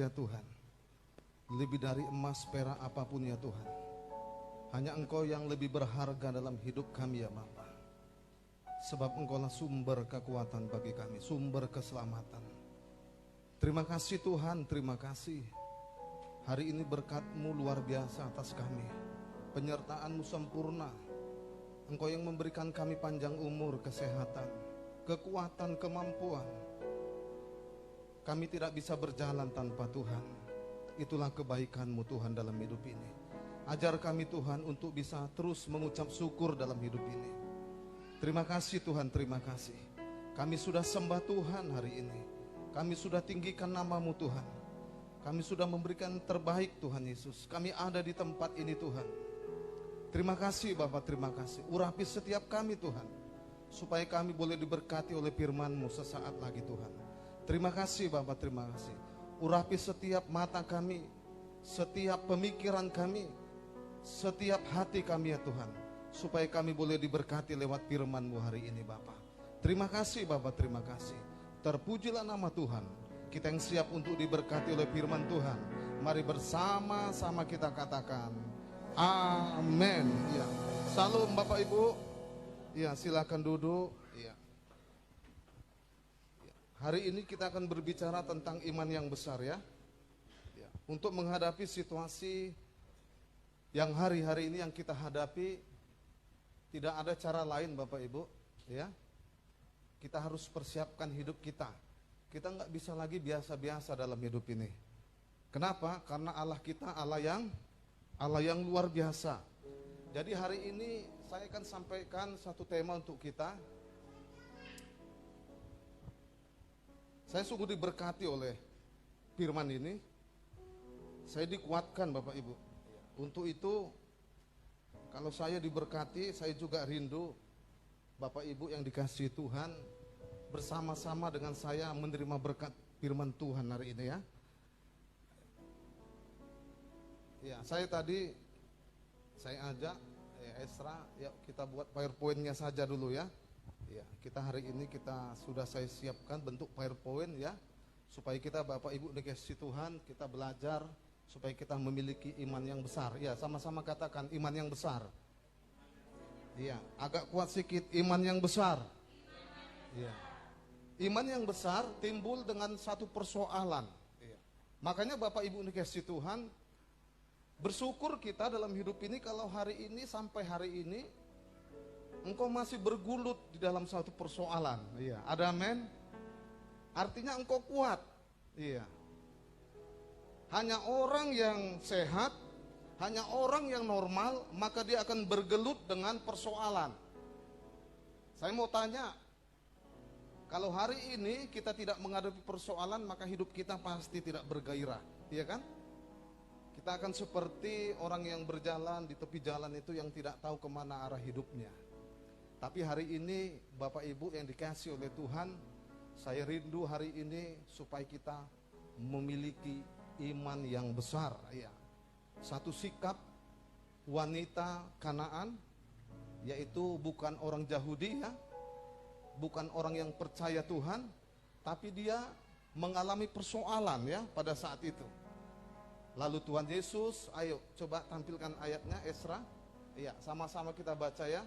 ya Tuhan. Lebih dari emas perak apapun ya Tuhan. Hanya Engkau yang lebih berharga dalam hidup kami ya Bapa. Sebab Engkaulah sumber kekuatan bagi kami, sumber keselamatan. Terima kasih Tuhan, terima kasih. Hari ini berkat-Mu luar biasa atas kami. Penyertaan-Mu sempurna. Engkau yang memberikan kami panjang umur, kesehatan, kekuatan, kemampuan. Kami tidak bisa berjalan tanpa Tuhan. Itulah kebaikan-Mu Tuhan dalam hidup ini. Ajar kami Tuhan untuk bisa terus mengucap syukur dalam hidup ini. Terima kasih Tuhan, terima kasih. Kami sudah sembah Tuhan hari ini. Kami sudah tinggikan nama-Mu Tuhan. Kami sudah memberikan terbaik Tuhan Yesus. Kami ada di tempat ini Tuhan. Terima kasih Bapak, terima kasih. Urapi setiap kami Tuhan. Supaya kami boleh diberkati oleh firman-Mu sesaat lagi Tuhan. Terima kasih Bapak, terima kasih. Urapi setiap mata kami, setiap pemikiran kami, setiap hati kami ya Tuhan. Supaya kami boleh diberkati lewat firman-Mu hari ini Bapak. Terima kasih Bapak, terima kasih. Terpujilah nama Tuhan. Kita yang siap untuk diberkati oleh firman Tuhan. Mari bersama-sama kita katakan amin. Ya. Salam Bapak Ibu. Ya, silakan duduk. Ya. Hari ini kita akan berbicara tentang iman yang besar ya. Ya. Untuk menghadapi situasi yang hari-hari ini yang kita hadapi, tidak ada cara lain Bapak Ibu, ya. Kita harus persiapkan hidup kita. Kita nggak bisa lagi biasa-biasa dalam hidup ini. Kenapa? Karena Allah kita Allah yang luar biasa. Jadi hari ini saya akan sampaikan satu tema untuk kita. Saya sungguh diberkati oleh firman ini. Saya dikuatkan Bapak Ibu. Untuk itu, kalau saya diberkati, saya juga rindu Bapak Ibu yang dikasihi Tuhan bersama-sama dengan saya menerima berkat firman Tuhan hari ini ya. Ya, saya ajak Esra, ya kita buat PowerPoint-nya saja dulu ya. Ya, kita hari ini saya siapkan bentuk PowerPoint ya, supaya kita Bapak Ibu dikasihi Tuhan, kita belajar supaya kita memiliki iman yang besar. Ya, sama-sama katakan iman yang besar. Iya, agak kuat sedikit, iman yang besar. Iya. Iman yang besar timbul dengan satu persoalan. Iya. Makanya Bapak Ibu dikasihi Tuhan, bersyukur kita dalam hidup ini kalau hari ini sampai hari ini engkau masih bergulut di dalam satu persoalan. Iya, ada amin. Artinya engkau kuat. Iya. Hanya orang yang sehat, hanya orang yang normal, maka dia akan bergelut dengan persoalan. Saya mau tanya, kalau hari ini kita tidak menghadapi persoalan, maka hidup kita pasti tidak bergairah, iya kan? Kita akan seperti orang yang berjalan di tepi jalan itu yang tidak tahu kemana arah hidupnya. Tapi hari ini Bapak Ibu yang dikasihi oleh Tuhan, saya rindu hari ini supaya kita memiliki iman yang besar ya. Satu sikap wanita Kanaan, yaitu bukan orang Yahudi ya, bukan orang yang percaya Tuhan, tapi dia mengalami persoalan ya pada saat itu. Lalu Tuhan Yesus, ayo coba tampilkan ayatnya Esra. Ya, sama-sama kita baca ya.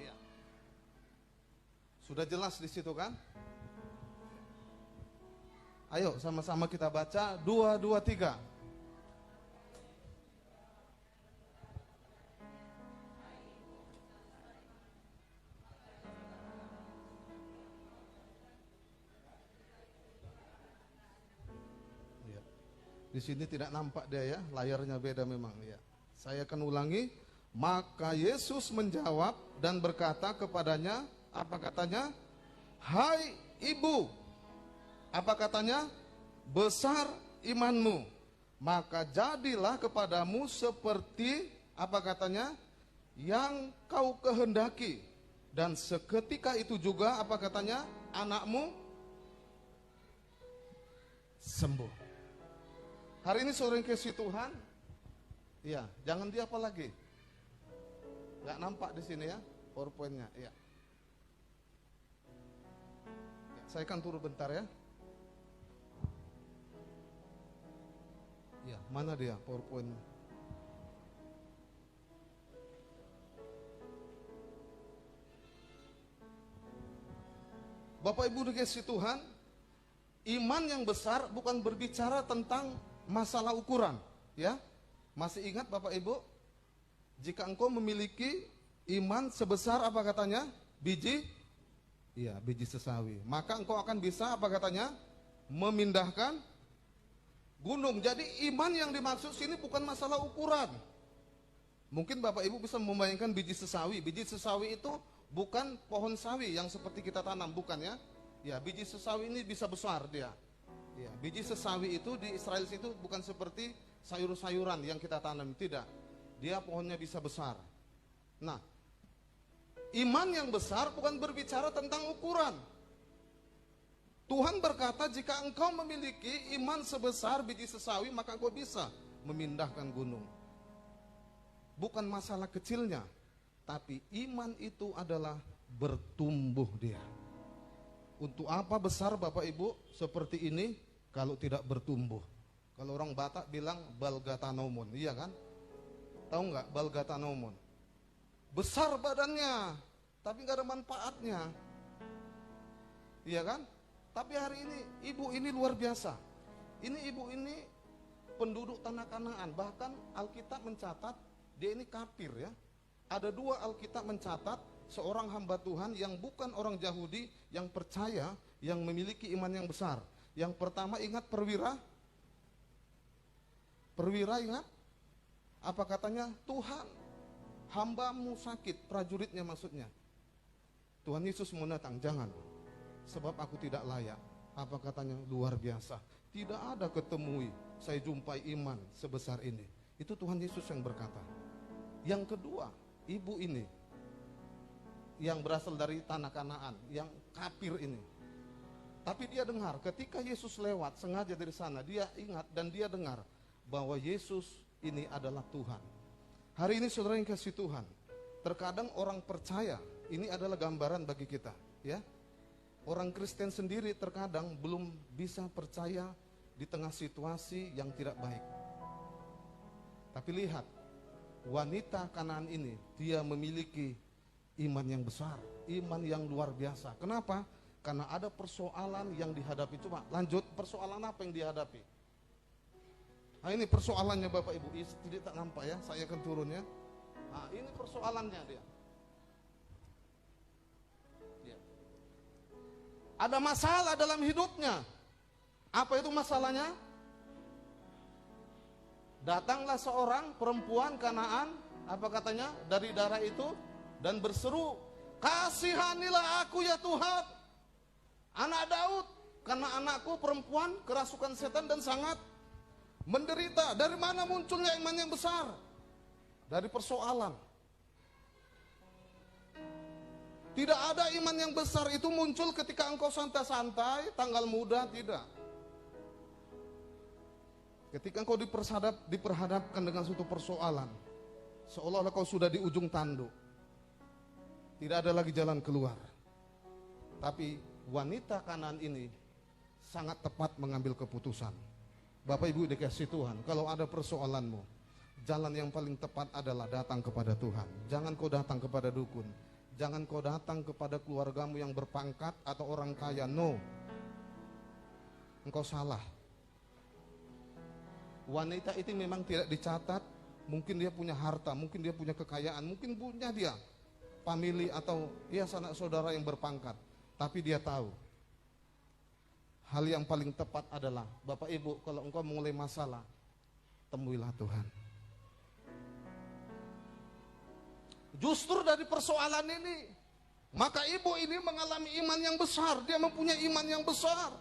Ya. Sudah jelas di situ kan? Ayo sama-sama kita baca 2, 2, 3. Di sini tidak nampak dia ya, layarnya beda memang ya. Saya akan ulangi. Maka Yesus menjawab dan berkata kepadanya, apa katanya? Hai ibu, apa katanya? Besar imanmu, maka jadilah kepadamu seperti, apa katanya? Yang kau kehendaki. Dan seketika itu juga, apa katanya? Anakmu sembuh. Hari ini sore kasih Tuhan, ya jangan dia apa lagi, nggak nampak di sini ya PowerPoint-nya, ya. Saya akan turun bentar ya. Ya, mana dia PowerPoint? Bapak Ibu dikasih Tuhan, iman yang besar bukan berbicara tentang masalah ukuran, ya. Masih ingat Bapak Ibu? Jika engkau memiliki iman sebesar apa katanya? Biji? Iya, biji sesawi. Maka engkau akan bisa apa katanya? Memindahkan gunung. Jadi iman yang dimaksud sini bukan masalah ukuran. Mungkin Bapak Ibu bisa membayangkan biji sesawi. Biji sesawi itu bukan pohon sawi yang seperti kita tanam, bukan ya? Ya, biji sesawi ini bisa besar dia. Ya, biji sesawi itu di Israel itu bukan seperti sayur-sayuran yang kita tanam, tidak. Dia pohonnya bisa besar. Nah, iman yang besar bukan berbicara tentang ukuran. Tuhan berkata, jika engkau memiliki iman sebesar biji sesawi, maka engkau bisa memindahkan gunung. Bukan masalah kecilnya, tapi iman itu adalah bertumbuh dia. Untuk apa besar Bapak Ibu seperti ini kalau tidak bertumbuh? Kalau orang Batak bilang balgatanomon, iya kan? Tahu nggak balgatanomon? Besar badannya, tapi nggak ada manfaatnya, iya kan? Tapi hari ini ibu ini luar biasa. Ini ibu ini penduduk tanah Kanaan. Bahkan Alkitab mencatat dia ini kafir ya. Ada 2 Alkitab mencatat seorang hamba Tuhan yang bukan orang Yahudi yang percaya, yang memiliki iman yang besar. Yang pertama ingat perwira? Perwira ingat? Apa katanya? Tuhan, hambamu sakit, prajuritnya maksudnya. Tuhan Yesus mau datang, jangan. Sebab aku tidak layak. Apa katanya? Luar biasa. Tidak ada ketemui, saya jumpai iman sebesar ini. Itu Tuhan Yesus yang berkata. Yang kedua, ibu ini yang berasal dari tanah Kanaan, yang kafir ini. Tapi dia dengar, ketika Yesus lewat sengaja dari sana, dia ingat dan dia dengar bahwa Yesus ini adalah Tuhan. Hari ini saudara yang kasih Tuhan, terkadang orang percaya, ini adalah gambaran bagi kita, ya. Orang Kristen sendiri terkadang belum bisa percaya di tengah situasi yang tidak baik. Tapi lihat, wanita Kanaan ini, dia memiliki iman yang besar, iman yang luar biasa. Kenapa? Karena ada persoalan yang dihadapi. Coba lanjut, persoalan apa yang dihadapi? Nah ini persoalannya Bapak Ibu, tidak tak nampak ya, saya akan turun ya. Nah ini persoalannya dia. Ada masalah dalam hidupnya. Apa itu masalahnya? Datanglah seorang perempuan Kanaan, apa katanya? Dari daerah itu dan berseru, kasihanilah aku ya Tuhan, anak Daud, karena anakku perempuan kerasukan setan dan sangat menderita. Dari mana munculnya iman yang besar? Dari persoalan. Tidak ada iman yang besar itu muncul ketika engkau santai-santai, tanggal muda, tidak. Ketika engkau diperhadapkan dengan suatu persoalan, seolah-olah kau sudah di ujung tanduk. Tidak ada lagi jalan keluar. Tapi wanita Kanaan ini sangat tepat mengambil keputusan. Bapak Ibu dikasih Tuhan, kalau ada persoalanmu, jalan yang paling tepat adalah datang kepada Tuhan. Jangan kau datang kepada dukun. Jangan kau datang kepada keluargamu yang berpangkat atau orang kaya. No, engkau salah. Wanita itu memang tidak dicatat. Mungkin dia punya harta, mungkin dia punya kekayaan, mungkin punya dia famili atau ya sanak saudara yang berpangkat. Tapi dia tahu hal yang paling tepat adalah, Bapak Ibu, kalau engkau mulai masalah, temuilah Tuhan. Justru dari persoalan ini, maka ibu ini mengalami iman yang besar. Dia mempunyai iman yang besar.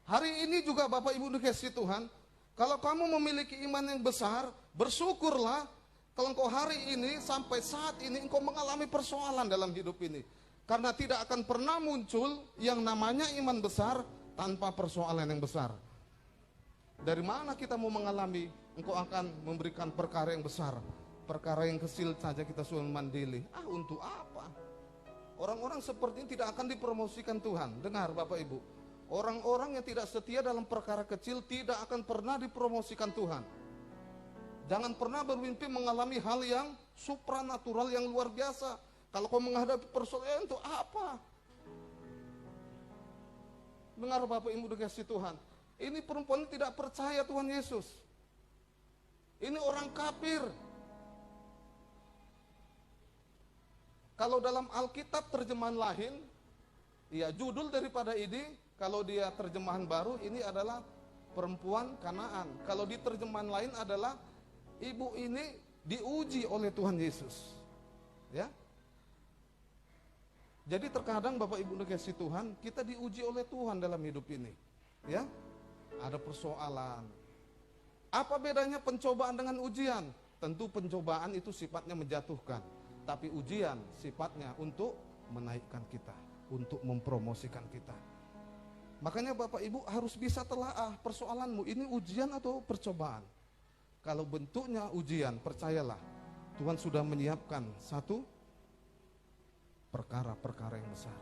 Hari ini juga Bapak Ibu dikasih Tuhan, kalau kamu memiliki iman yang besar, bersyukurlah kalau engkau hari ini sampai saat ini engkau mengalami persoalan dalam hidup ini. Karena tidak akan pernah muncul yang namanya iman besar tanpa persoalan yang besar. Dari mana kita mau mengalami, engkau akan memberikan perkara yang besar. Perkara yang kecil saja kita sudah mandili. Untuk apa? Orang-orang seperti ini tidak akan dipromosikan Tuhan. Dengar Bapak Ibu, Orang-orang yang tidak setia dalam perkara kecil tidak akan pernah dipromosikan Tuhan. Jangan pernah bermimpi mengalami hal yang supranatural, yang luar biasa. Kalau kau menghadapi persoalan itu apa? Dengar Bapak Ibu dikasih Tuhan. Ini perempuan tidak percaya Tuhan Yesus. Ini orang kafir. Kalau dalam Alkitab terjemahan lain, ya judul daripada ini, kalau dia terjemahan baru, ini adalah perempuan Kanaan. Kalau di terjemahan lain adalah ibu ini diuji oleh Tuhan Yesus. Ya. Jadi terkadang Bapak Ibu dikasih Tuhan, kita diuji oleh Tuhan dalam hidup ini. Ya. Ada persoalan. Apa bedanya pencobaan dengan ujian? Tentu pencobaan itu sifatnya menjatuhkan, tapi ujian sifatnya untuk menaikkan kita, untuk mempromosikan kita. Makanya Bapak Ibu harus bisa telaah persoalanmu, ini ujian atau percobaan. Kalau bentuknya ujian, percayalah Tuhan sudah menyiapkan satu perkara-perkara yang besar.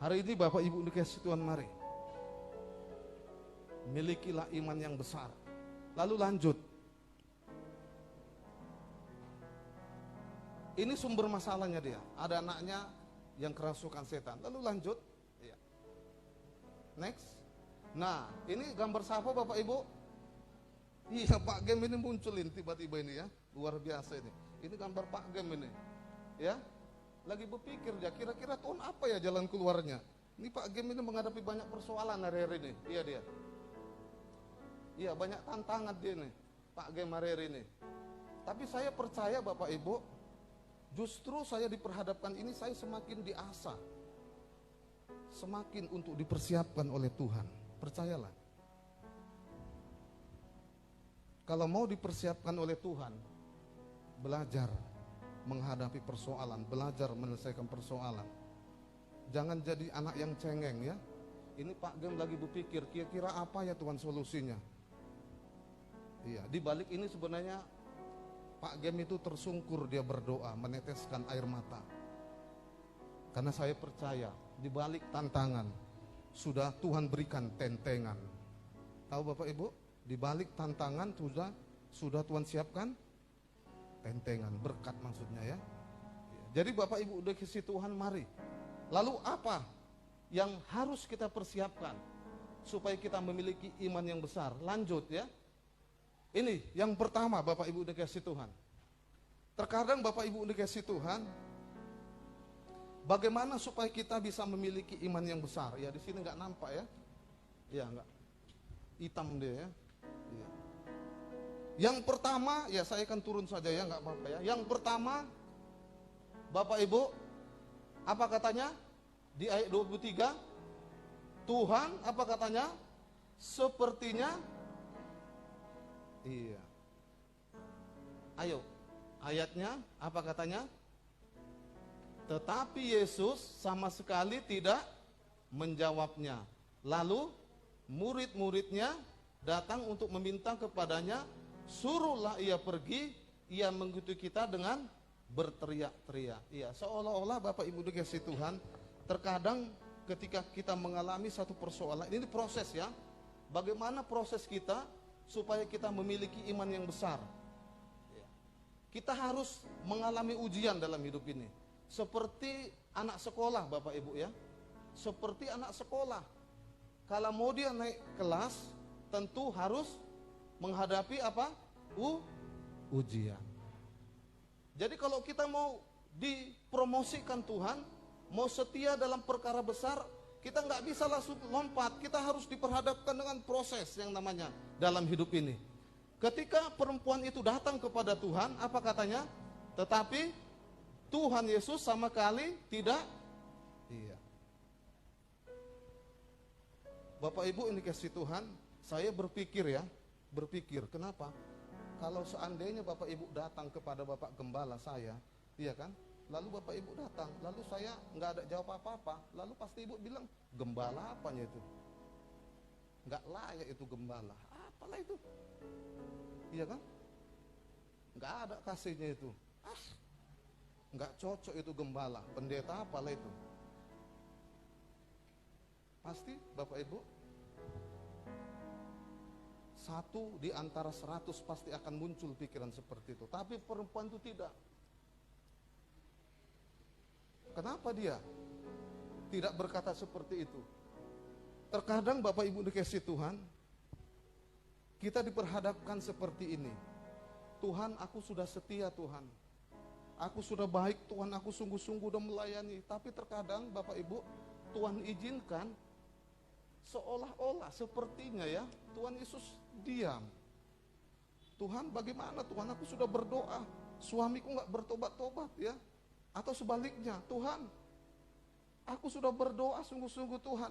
Hari ini Bapak Ibu dikasih Tuhan, mari milikilah iman yang besar. Lalu lanjut. Ini sumber masalahnya dia. Ada anaknya yang kerasukan setan. Lalu lanjut. Iya. Next. Nah, ini gambar siapa Bapak Ibu? Iya, Pak Gem ini munculin tiba-tiba ini ya. Luar biasa ini. Ini gambar Pak Gem ini. Ya. Lagi berpikir dia, kira-kira tahun apa ya jalan keluarnya. Ini Pak Gem ini menghadapi banyak persoalan hari-hari ini. Iya dia. Iya, banyak tantangan dia nih, Pak Gem hari-hari ini. Tapi saya percaya Bapak Ibu, justru saya diperhadapkan ini, saya semakin diasah, semakin untuk dipersiapkan oleh Tuhan. Percayalah. Kalau mau dipersiapkan oleh Tuhan, belajar menghadapi persoalan, belajar menyelesaikan persoalan. Jangan jadi anak yang cengeng ya. Ini Pak Gem lagi berpikir, kira-kira apa ya Tuhan solusinya? Iya, di balik ini sebenarnya Pak Gem itu tersungkur, dia berdoa, meneteskan air mata. Karena saya percaya di balik tantangan sudah Tuhan berikan tentengan. Tahu Bapak Ibu, di balik tantangan sudah Tuhan siapkan tentengan, berkat maksudnya ya. Jadi Bapak Ibu udah kasih Tuhan, mari. Lalu apa yang harus kita persiapkan supaya kita memiliki iman yang besar? Lanjut ya. Ini yang pertama Bapak Ibu dikasih Tuhan. Terkadang Bapak Ibu dikasih Tuhan, bagaimana supaya kita bisa memiliki iman yang besar? Ya di sini nggak nampak ya. Ya nggak. Hitam dia ya. Ya. Yang pertama, ya saya akan turun saja ya, nggak apa-apa ya. Yang pertama, Bapak Ibu, apa katanya? Di ayat 23, Tuhan apa katanya? Sepertinya, iya. Ayo, ayatnya apa katanya? Tetapi Yesus sama sekali tidak menjawabnya. Lalu murid-muridnya datang untuk meminta kepadanya, suruhlah ia pergi. Ia mengikuti kita dengan berteriak-teriak. Iya, seolah-olah Bapak Ibu dikasih Tuhan, terkadang ketika kita mengalami satu persoalan, ini proses ya. Bagaimana proses kita supaya kita memiliki iman yang besar? Kita harus mengalami ujian dalam hidup ini. Seperti anak sekolah Bapak Ibu ya. Seperti anak sekolah. Kalau mau dia naik kelas, tentu harus menghadapi apa? Ujian. Jadi kalau kita mau dipromosikan Tuhan, mau setia dalam perkara besar, kita nggak bisa langsung lompat. Kita harus diperhadapkan dengan proses yang namanya dalam hidup ini. Ketika perempuan itu datang kepada Tuhan, apa katanya? Tetapi Tuhan Yesus sama kali tidak. Iya. Bapak Ibu ini kasih Tuhan, saya berpikir ya, kenapa? Kalau seandainya Bapak Ibu datang kepada Bapak Gembala saya, iya kan? Lalu Bapak Ibu datang, lalu saya nggak ada jawab apa-apa, lalu pasti Ibu bilang, gembala apanya itu? Nggak layak itu gembala, apalah itu? Iya kan? Nggak ada kasihnya itu. Nggak cocok itu gembala, pendeta apalah itu? Pasti Bapak Ibu, 1 di antara 100 pasti akan muncul pikiran seperti itu. Tapi perempuan itu tidak. Kenapa dia tidak berkata seperti itu? Terkadang Bapak Ibu dikasih Tuhan, kita diperhadapkan seperti ini. Tuhan, aku sudah setia Tuhan. Aku sudah baik Tuhan, aku sungguh-sungguh udah melayani. Tapi terkadang Bapak Ibu, Tuhan izinkan seolah-olah sepertinya ya, Tuhan Yesus diam. Tuhan, bagaimana Tuhan, aku sudah berdoa, suamiku gak bertobat-tobat ya. Atau sebaliknya, Tuhan, aku sudah berdoa sungguh-sungguh Tuhan,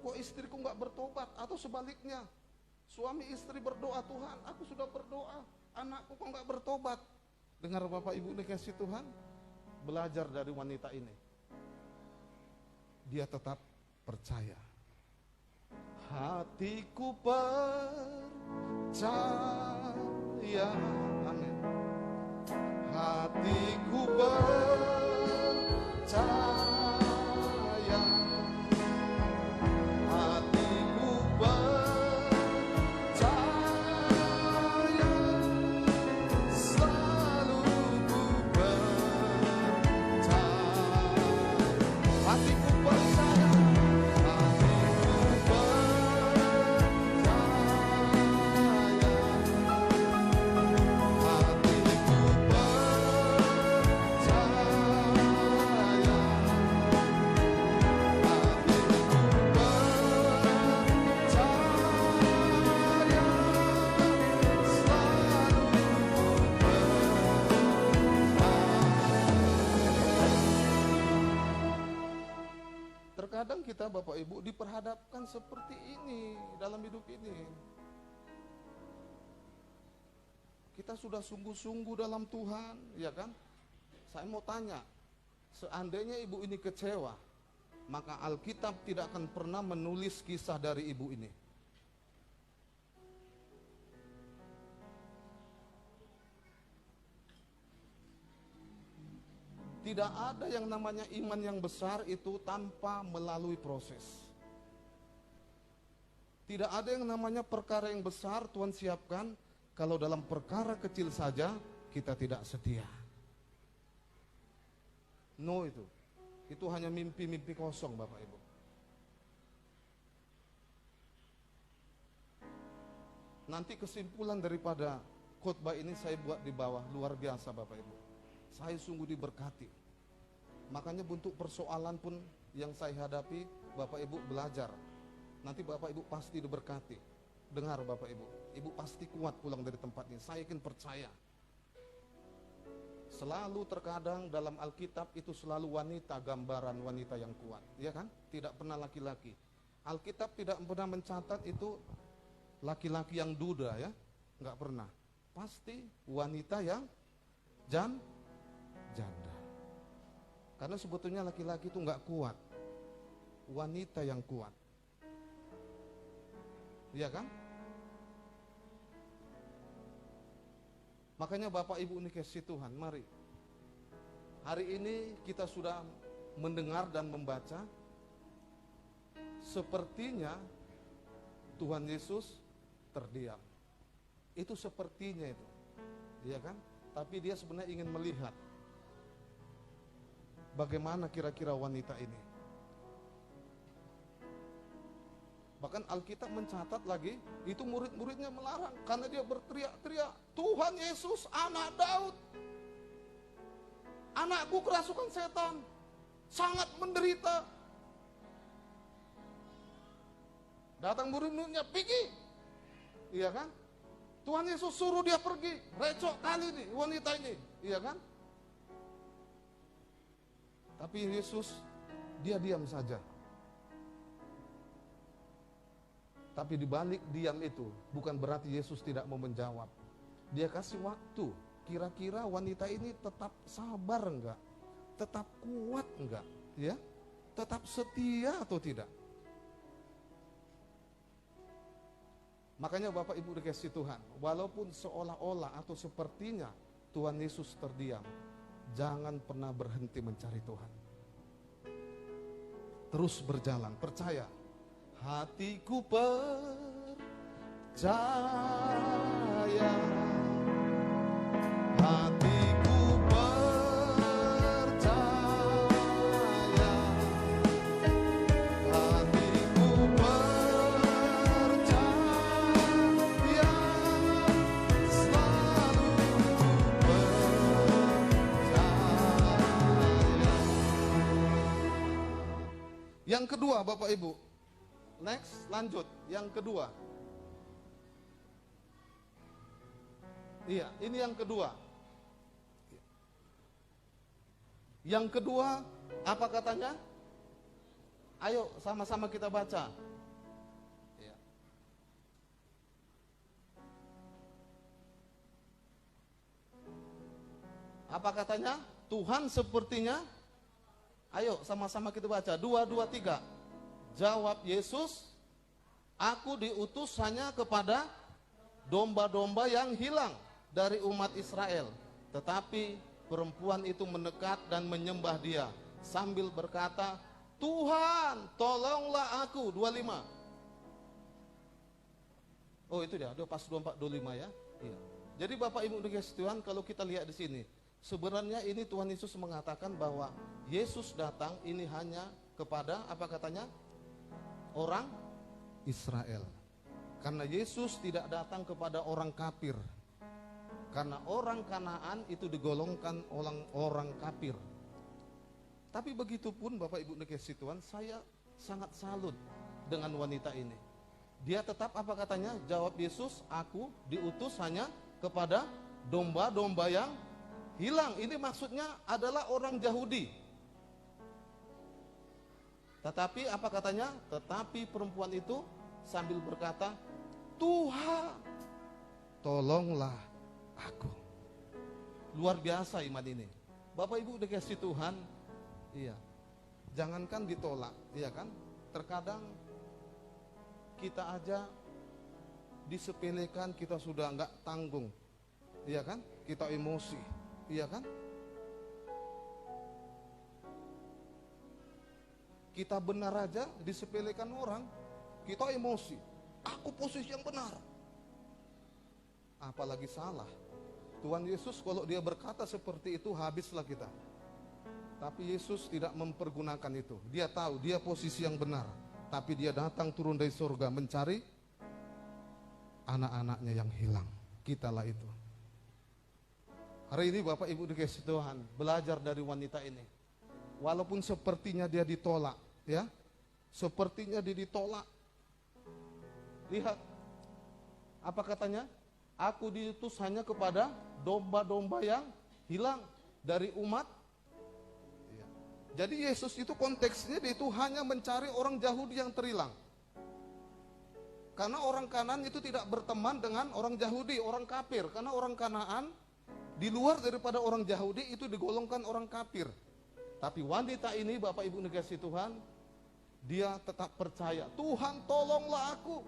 kok istriku gak bertobat? Atau sebaliknya, suami istri berdoa, Tuhan, aku sudah berdoa, anakku kok gak bertobat? Dengar Bapak Ibu dikasih Tuhan, belajar dari wanita ini. Dia tetap percaya. Hatiku percaya, amin. Hatiku percaya, hatiku percaya, selalu ku percaya. Hatiku percaya, terkadang kita Bapak Ibu diperhadapkan seperti ini dalam hidup ini. Kita sudah sungguh-sungguh dalam Tuhan, ya kan? Saya mau tanya, seandainya ibu ini kecewa, maka Alkitab tidak akan pernah menulis kisah dari ibu ini. Tidak ada yang namanya iman yang besar itu tanpa melalui proses. Tidak ada yang namanya perkara yang besar Tuhan siapkan kalau dalam perkara kecil saja kita tidak setia. No, itu hanya mimpi-mimpi kosong Bapak Ibu. Nanti kesimpulan daripada khotbah ini saya buat di bawah, luar biasa Bapak Ibu. Saya sungguh diberkati. Makanya bentuk persoalan pun yang saya hadapi, Bapak Ibu belajar. Nanti Bapak Ibu pasti diberkati. Dengar Bapak Ibu, Ibu pasti kuat pulang dari tempat ini. Saya yakin percaya. Selalu terkadang dalam Alkitab itu selalu wanita, gambaran wanita yang kuat. Ya kan? Tidak pernah laki-laki. Alkitab tidak pernah mencatat itu laki-laki yang duda ya. Enggak pernah. Pasti wanita yang janda. Karena sebetulnya laki-laki itu nggak kuat, wanita yang kuat, iya kan? Makanya Bapak Ibu ini kasih Tuhan, mari hari ini kita sudah mendengar dan membaca, sepertinya Tuhan Yesus terdiam. Itu sepertinya itu, iya kan? Tapi dia sebenarnya ingin melihat bagaimana kira-kira wanita ini. Bahkan Alkitab mencatat lagi, itu murid-muridnya melarang karena dia berteriak-teriak, Tuhan Yesus, anak Daud, anakku kerasukan setan, sangat menderita. Datang murid-muridnya, pergi, iya kan? Tuhan Yesus suruh dia pergi, recok kali nih wanita ini, iya kan? Tapi Yesus, dia diam saja. Tapi di balik diam itu, bukan berarti Yesus tidak mau menjawab. Dia kasih waktu, kira-kira wanita ini tetap sabar enggak? Tetap kuat enggak? Ya? Tetap setia atau tidak? Makanya Bapak Ibu dikasih Tuhan, walaupun seolah-olah atau sepertinya Tuhan Yesus terdiam, jangan pernah berhenti mencari Tuhan. Terus berjalan, percaya Hatiku percaya, hatiku percaya, hatiku percaya, selalu percaya. Yang kedua, Bapak Ibu. Next, lanjut. Yang kedua. Iya, ini yang kedua. Yang kedua, apa katanya? Ayo sama-sama kita baca. Iya. Apa katanya? Tuhan sepertinya. Ayo sama-sama kita baca. 2, 2, 3. Jawab Yesus, aku diutus hanya kepada domba-domba yang hilang dari umat Israel. Tetapi perempuan itu mendekat dan menyembah dia sambil berkata, Tuhan, tolonglah aku. 25. Oh, itu dia, pas 24, 25 ya. Iya. Jadi Bapak Ibu dikasih Tuhan, kalau kita lihat di sini, sebenarnya ini Tuhan Yesus mengatakan bahwa Yesus datang ini hanya kepada apa katanya? Orang Israel. Karena Yesus tidak datang kepada orang kafir. Karena orang Kanaan itu digolongkan orang kafir. Tapi begitupun Bapak Ibu dikasih Tuhan, saya sangat salut dengan wanita ini. Dia tetap apa katanya? Jawab Yesus, aku diutus hanya kepada domba-domba yang hilang. Ini maksudnya adalah orang Yahudi. Tetapi apa katanya? Tetapi perempuan itu sambil berkata, Tuhan, tolonglah aku. Luar biasa iman ini. Bapak Ibu dikasih Tuhan, iya. Jangankan ditolak, iya kan? Terkadang kita aja disepelekan, kita sudah enggak tanggung, iya kan? Kita emosi, iya kan? Kita benar aja disepelekan orang, kita emosi. Aku posisi yang benar. Apalagi salah. Tuhan Yesus kalau dia berkata seperti itu, habislah kita. Tapi Yesus tidak mempergunakan itu. Dia tahu dia posisi yang benar. Tapi dia datang turun dari surga mencari anak-anaknya yang hilang. Kitalah itu. Hari ini Bapak Ibu dikasih Tuhan, belajar dari wanita ini. Walaupun sepertinya dia ditolak, ya, sepertinya dia ditolak. Lihat, apa katanya? Aku diutus hanya kepada domba-domba yang hilang dari umat. Ya. Jadi Yesus itu konteksnya dia itu hanya mencari orang Yahudi yang terhilang. Karena orang Kanaan itu tidak berteman dengan orang Yahudi, orang kafir. Karena orang Kanaan di luar daripada orang Yahudi itu digolongkan orang kafir. Tapi wanita ini Bapak Ibu dikasih Tuhan, dia tetap percaya, Tuhan tolonglah aku.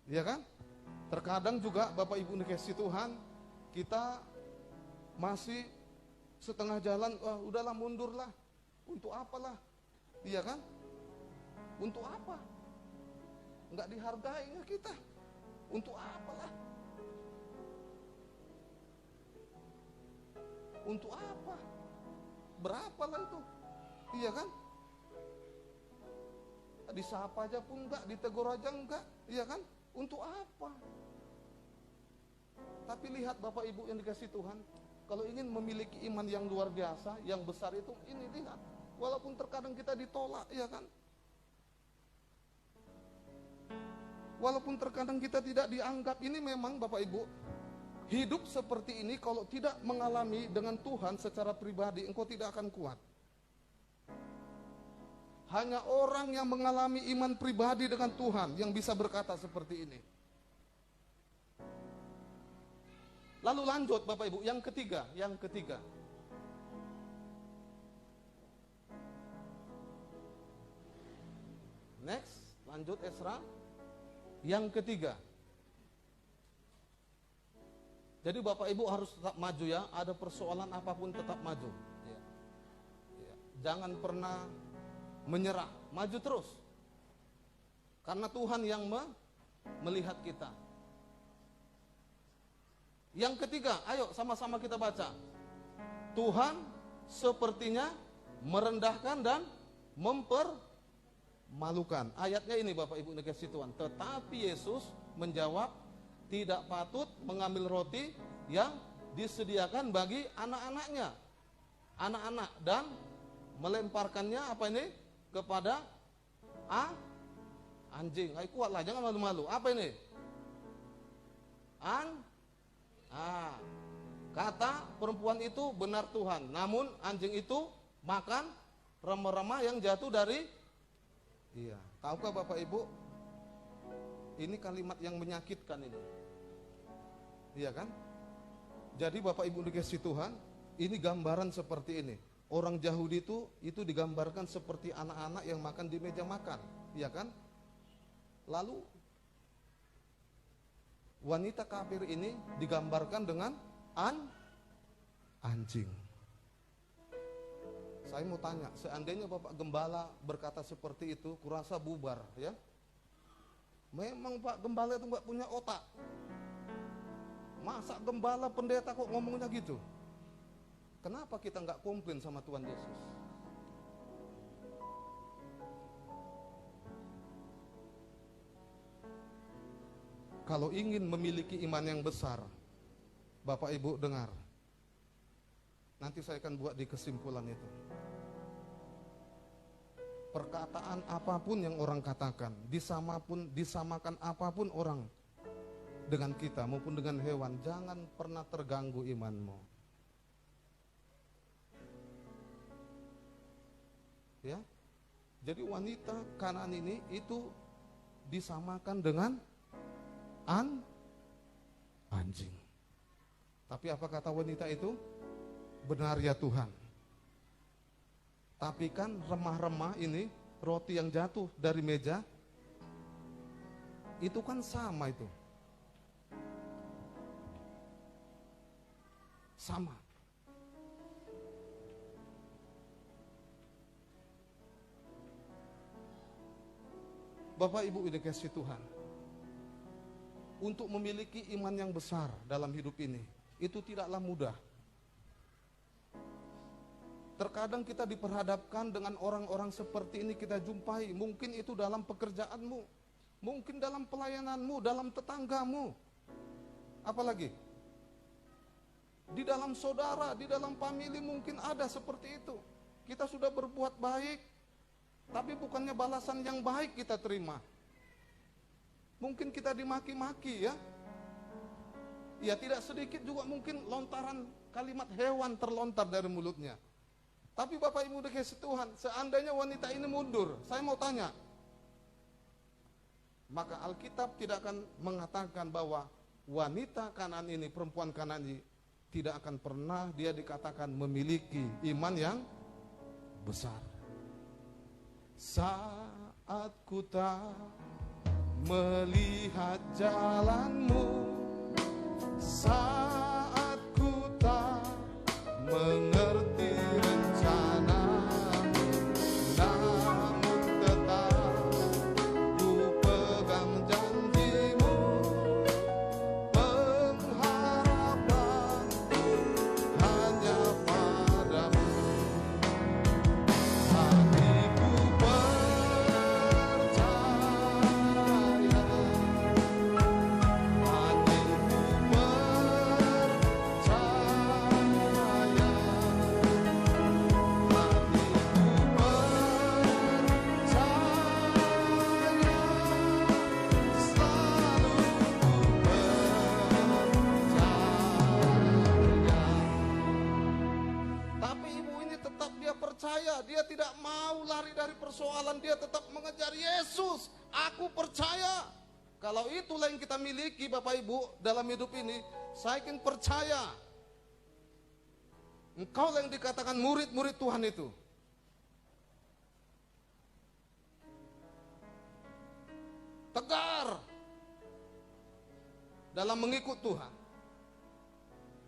Iya kan? Terkadang juga Bapak Ibu dikasih Tuhan, kita masih setengah jalan, udahlah mundurlah. Untuk apalah? Iya kan? Untuk apa? Enggak dihargainya kita. Untuk apalah? Untuk apa? Berapalah itu? Iya kan? Disapa aja pun enggak, ditegur aja enggak, iya kan? Untuk apa? Tapi lihat Bapak Ibu yang dikasih Tuhan, kalau ingin memiliki iman yang luar biasa, yang besar itu, ini lihat, walaupun terkadang kita ditolak, iya kan? Walaupun terkadang kita tidak dianggap, ini memang Bapak Ibu, hidup seperti ini kalau tidak mengalami dengan Tuhan secara pribadi, engkau tidak akan kuat. Hanya orang yang mengalami iman pribadi dengan Tuhan yang bisa berkata seperti ini. Lalu lanjut Bapak Ibu, yang ketiga. Next, lanjut Esra. Yang ketiga. Jadi Bapak Ibu harus tetap maju ya, ada persoalan apapun tetap maju. Ya. Ya. Jangan pernah menyerah, maju terus. Karena Tuhan yang melihat kita. Yang ketiga, ayo sama-sama kita baca. Tuhan sepertinya merendahkan dan mempermalukan. Ayatnya ini Bapak Ibu dikasih Tuhan. Tetapi Yesus menjawab, tidak patut mengambil roti yang disediakan bagi anak-anaknya. Anak-anak dan melemparkannya apa ini? Kepada anjing. Ayo kuatlah, jangan malu-malu. Apa ini? Kata perempuan itu benar Tuhan, namun anjing itu makan remah-remah yang jatuh dari. Iya, tahukah Bapak Ibu, ini kalimat yang menyakitkan ini. Iya kan? Jadi Bapak Ibu dikasih Tuhan, ini gambaran seperti ini. Orang Yahudi itu digambarkan seperti anak-anak yang makan di meja makan, iya kan? Lalu wanita kafir ini digambarkan dengan anjing. Saya mau tanya, seandainya Bapak Gembala berkata seperti itu, kurasa bubar ya. Memang Pak Gembala itu nggak punya otak. Masa Gembala pendeta kok ngomongnya gitu? Kenapa kita nggak komplain sama Tuhan Yesus? Kalau ingin memiliki iman yang besar, Bapak Ibu dengar. Nanti saya akan buat di kesimpulan itu. Perkataan apapun yang orang katakan, disamakan apapun orang dengan kita maupun dengan hewan, jangan pernah terganggu imanmu. Ya. Jadi wanita Kanaan ini itu disamakan dengan anjing. Tapi apa kata wanita itu? Benar ya Tuhan. Tapi kan remah-remah ini, roti yang jatuh dari meja, itu kan sama itu. Sama. Bapak Ibu dikasih Tuhan. Untuk memiliki iman yang besar dalam hidup ini, itu tidaklah mudah. Terkadang kita diperhadapkan dengan orang-orang seperti ini kita jumpai, mungkin itu dalam pekerjaanmu, mungkin dalam pelayananmu, dalam tetanggamu. Apalagi di dalam saudara, di dalam famili mungkin ada seperti itu. Kita sudah berbuat baik, tapi bukannya balasan yang baik kita terima. Mungkin kita dimaki-maki ya. Ya tidak sedikit juga mungkin lontaran kalimat hewan terlontar dari mulutnya. Tapi Bapak Ibu dikasih Tuhan, seandainya wanita ini mundur, saya mau tanya. Maka Alkitab tidak akan mengatakan bahwa wanita Kanaan ini, perempuan Kanaan ini, tidak akan pernah dia dikatakan memiliki iman yang besar. Saat ku tak melihat jalanmu, saat ku tak mengerti rencanamu, namun tetap ku pegang janjimu, pengharapanku hanya padamu. Hatiku percaya, dia tidak mau lari dari persoalan, dia tetap mengejar Yesus. Aku percaya. Kalau itulah yang kita miliki Bapak Ibu dalam hidup ini, saya ingin percaya. Engkau yang dikatakan murid-murid Tuhan itu. Tegar dalam mengikut Tuhan.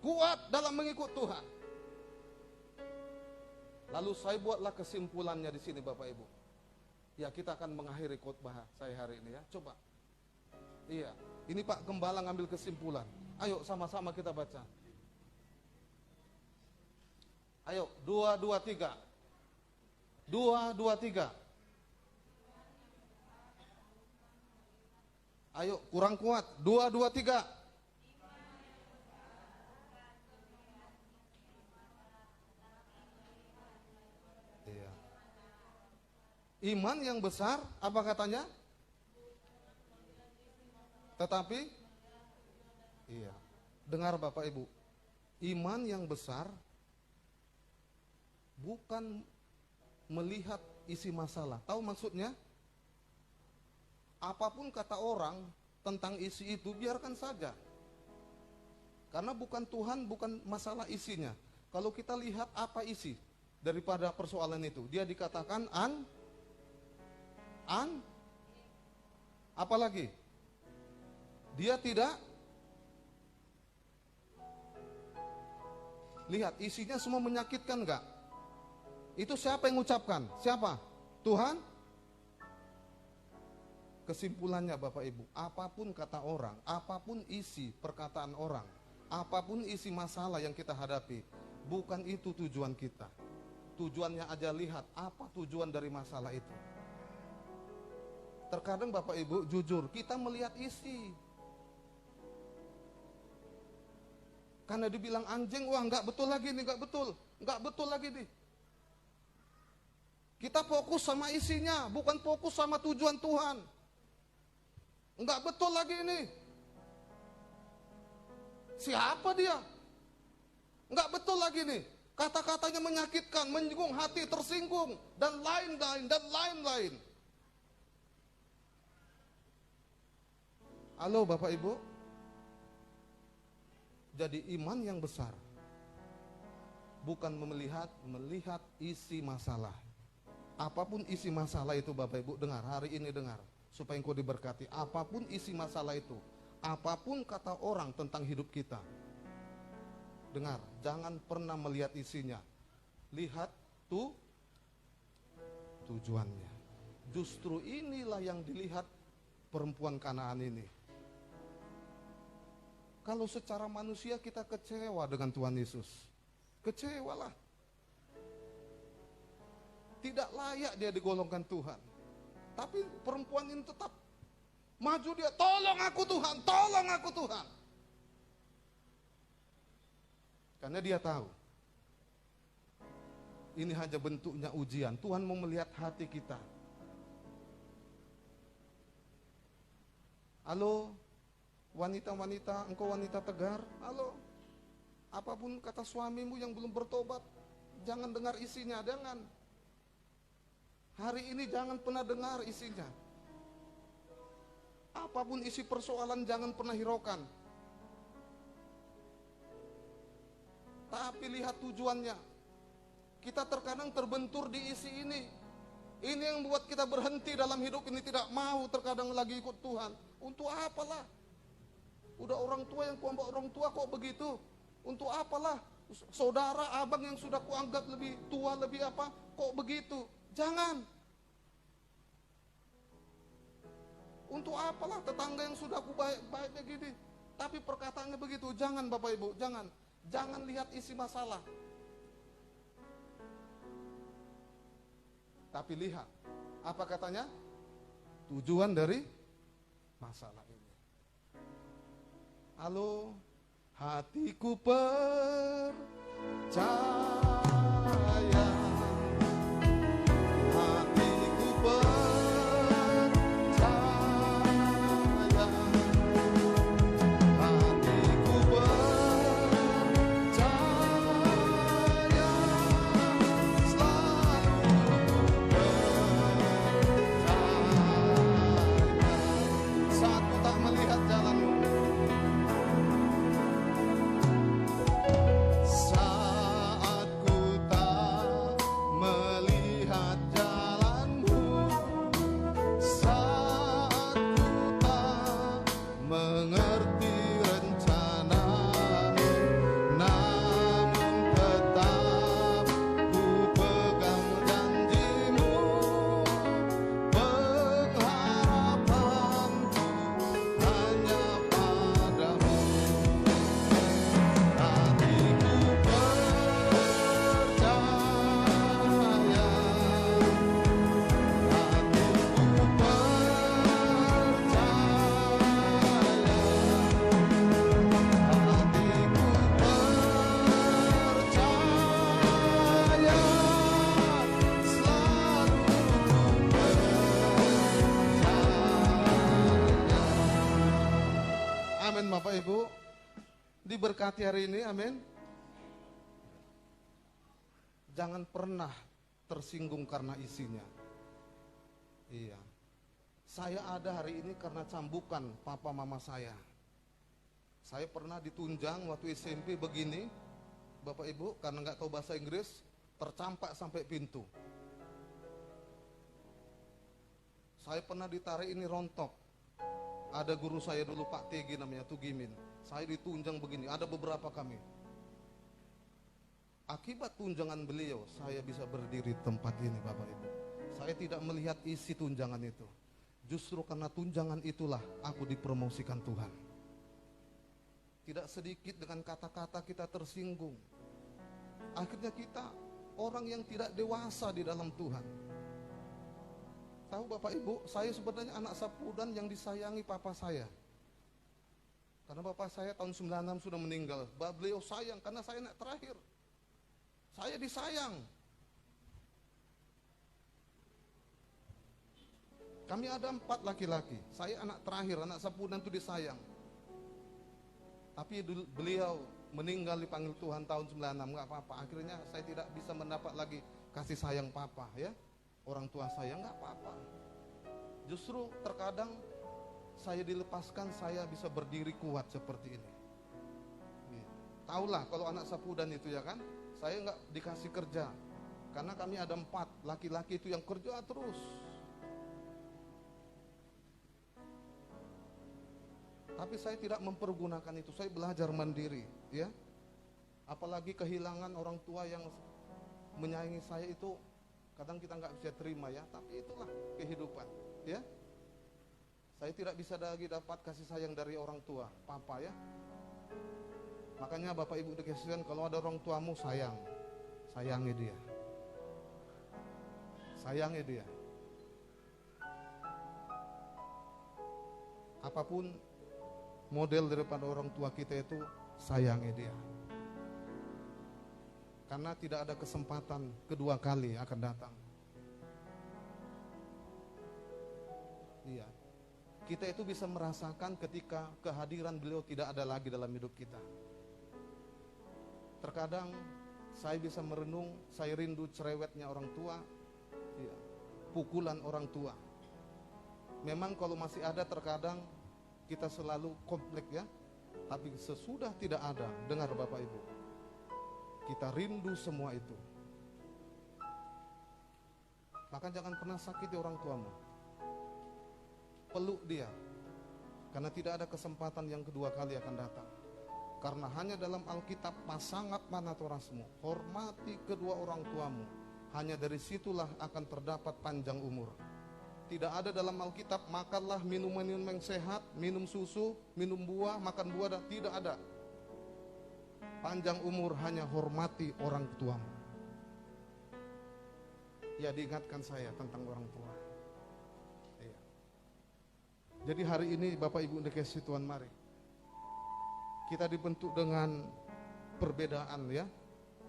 Kuat dalam mengikut Tuhan. Lalu saya buatlah kesimpulannya di sini Bapak Ibu. Ya, kita akan mengakhiri khotbah saya hari ini ya. Coba. Iya. Ini Pak Gembala ngambil kesimpulan. Ayo sama-sama kita baca. Ayo, 2, 2, 3. 2, 2, 3. Ayo, kurang kuat. 2, 2, 3. Iya. Iman yang besar, apa katanya? Tetapi, iya. Dengar Bapak Ibu. Iman yang besar bukan melihat isi masalah. Tahu maksudnya? Apapun kata orang tentang isi itu, biarkan saja. Karena bukan Tuhan, bukan masalah isinya. Kalau kita lihat apa isi daripada persoalan itu, dia dikatakan apalagi? Dia tidak lihat isinya semua menyakitkan enggak? Itu siapa yang mengucapkan? Siapa? Tuhan? Kesimpulannya Bapak Ibu, apapun kata orang, apapun isi perkataan orang, apapun isi masalah yang kita hadapi, bukan itu tujuan kita. Tujuannya aja lihat apa tujuan dari masalah itu. Terkadang Bapak Ibu, jujur, kita melihat isi. Karena dibilang anjing, wah nggak betul lagi nih, nggak betul lagi nih. Kita fokus sama isinya, bukan fokus sama tujuan Tuhan. Enggak betul lagi ini. Siapa dia? Enggak betul lagi nih. Kata-katanya menyakitkan, menyinggung hati, tersinggung, dan lain-lain. Halo Bapak Ibu. Jadi iman yang besar bukan melihat isi masalah. Apapun isi masalah itu Bapak Ibu, dengar, hari ini dengar. Supaya engkau diberkati, apapun isi masalah itu, apapun kata orang tentang hidup kita, dengar, jangan pernah melihat isinya, lihat tujuannya. Justru inilah yang dilihat perempuan Kanaan ini. Kalau secara manusia kita kecewa dengan Tuhan Yesus, kecewalah, tidak layak dia digolongkan Tuhan. Tapi perempuan ini tetap maju dia, tolong aku Tuhan. Karena dia tahu, ini hanya bentuknya ujian. Tuhan mau melihat hati kita. Halo, wanita-wanita, engkau wanita tegar, halo. Apapun kata suamimu yang belum bertobat, jangan dengar isinya, jangan. Hari ini jangan pernah dengar isinya. Apapun isi persoalan jangan pernah hiraukan. Tapi lihat tujuannya. Kita terkadang terbentur di isi ini. Ini yang membuat kita berhenti dalam hidup ini, tidak mau terkadang lagi ikut Tuhan. Untuk apalah? Udah orang tua yang kuanggap orang tua kok begitu? Untuk apalah? Saudara, abang yang sudah kuanggap lebih tua, lebih apa, kok begitu? Jangan. Untuk apalah tetangga yang sudah aku baik-baiknya gini. Tapi perkataannya begitu. Jangan Bapak Ibu, jangan. Jangan lihat isi masalah. Tapi lihat, apa katanya? Tujuan dari masalah ini. Halo, hatiku percaya. Saat ku Amin Bapak Ibu. Diberkati hari ini, amin. Jangan pernah tersinggung karena isinya. Iya. Saya ada hari ini karena cambukan papa mama saya. Saya pernah ditunjang waktu SMP begini, Bapak Ibu, karena nggak tahu bahasa Inggris, tercampak sampai pintu. Saya pernah ditarik ini rontok. Ada guru saya dulu Pak Tegi namanya Tugimin. Saya ditunjang begini, ada beberapa kami. Akibat tunjangan beliau, saya bisa berdiri di tempat ini Bapak Ibu. Saya tidak melihat isi tunjangan itu. Justru karena tunjangan itulah aku dipromosikan Tuhan. Tidak sedikit dengan kata-kata kita tersinggung. Akhirnya kita orang yang tidak dewasa di dalam Tuhan. Tahu Bapak Ibu, saya sebenarnya anak Sapudan yang disayangi papa saya. Karena bapak saya tahun 96 sudah meninggal. Beliau sayang karena saya anak terakhir. Saya disayang. Kami ada 4 laki-laki. Saya anak terakhir, anak Sapudan itu disayang. Tapi beliau meninggal dipanggil Tuhan tahun 96, nggak apa-apa. Akhirnya saya tidak bisa mendapat lagi kasih sayang papa ya. Orang tua saya nggak apa-apa. Justru terkadang saya dilepaskan, saya bisa berdiri kuat seperti ini. Taulah kalau anak Sapudan itu ya kan, saya nggak dikasih kerja. Karena kami ada 4 laki-laki itu yang kerja terus. Tapi saya tidak mempergunakan itu, saya belajar mandiri, ya. Apalagi kehilangan orang tua yang menyayangi saya itu, kadang kita nggak bisa terima ya. Tapi itulah kehidupan, ya. Saya tidak bisa lagi dapat kasih sayang dari orang tua, papa ya. Makanya Bapak Ibu dikasihkan, kalau ada orang tuamu sayangi dia, sayangi dia. Apapun model daripada orang tua kita itu, sayangi dia. Karena tidak ada kesempatan kedua kali akan datang. Iya. Kita itu bisa merasakan ketika kehadiran beliau tidak ada lagi dalam hidup kita. Terkadang saya bisa merenung, saya rindu cerewetnya orang tua, iya, pukulan orang tua. Memang kalau masih ada terkadang kita selalu komplek ya, tapi sesudah tidak ada, dengar Bapak Ibu, kita rindu semua itu. Maka jangan pernah sakiti orang tuamu. Peluk dia, karena tidak ada kesempatan yang kedua kali akan datang. Karena hanya dalam Alkitab, pasangat mana torasmu, hormati kedua orang tuamu, hanya dari situlah akan terdapat panjang umur. Tidak ada dalam Alkitab, makanlah minum-minum yang sehat, minum susu, minum buah, makan buah, dan tidak ada. Panjang umur hanya hormati orang tuamu. Ya, diingatkan saya tentang orang tua. Ya. Jadi hari ini Bapak Ibu dikasih Tuhan, mari kita dibentuk dengan perbedaan ya,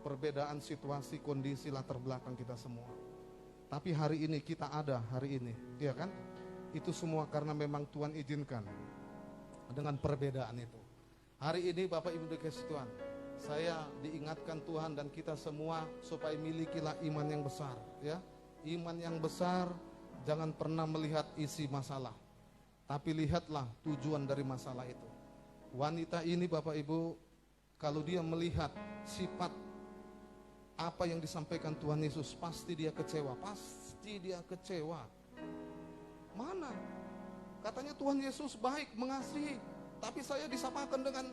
perbedaan situasi, kondisi, latar belakang kita semua. Tapi hari ini kita ada hari ini, ya kan? Itu semua karena memang Tuhan izinkan dengan perbedaan itu. Hari ini Bapak Ibu dikasih Tuhan, saya diingatkan Tuhan dan kita semua supaya milikilah iman yang besar, ya. Iman yang besar, jangan pernah melihat isi masalah, tapi lihatlah tujuan dari masalah itu. Wanita ini Bapak Ibu, kalau dia melihat sifat apa yang disampaikan Tuhan Yesus, pasti dia kecewa, pasti dia kecewa. Mana? Katanya Tuhan Yesus baik, mengasihi, tapi saya disamakan dengan,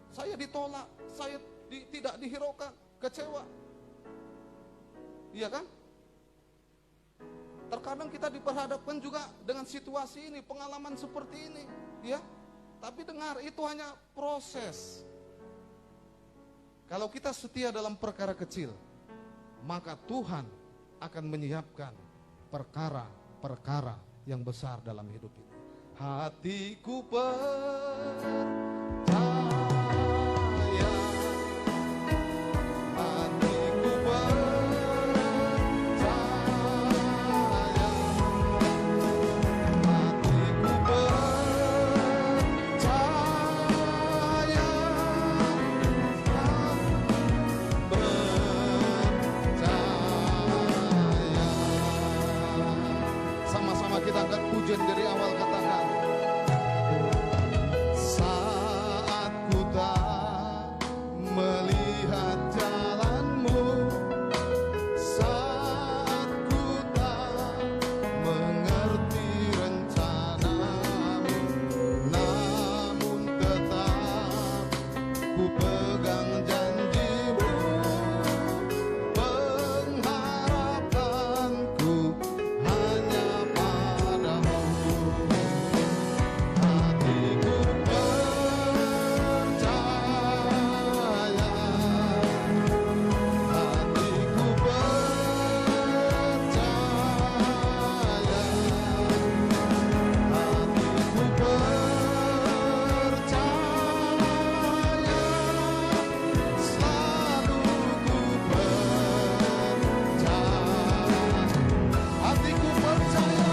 saya ditolak, saya tidak dihiraukan, kecewa. Iya kan? Terkadang kita diperhadapkan juga dengan situasi ini, pengalaman seperti ini, ya. Tapi dengar, itu hanya proses. Kalau kita setia dalam perkara kecil, maka Tuhan akan menyiapkan perkara-perkara yang besar dalam hidup ini. Hatiku percaya, hatiku percaya, hatiku percaya. kita angkat pujian dari awal, katakan. Saat ku tak melihat jalanmu, saat ku tak mengerti rencanamu, namun tetap ku pegang janjimu. Pengharapanku hanya padamu. Hatiku percaya, hatiku percaya, hatiku percaya, selalu ku percaya. Hatiku percaya,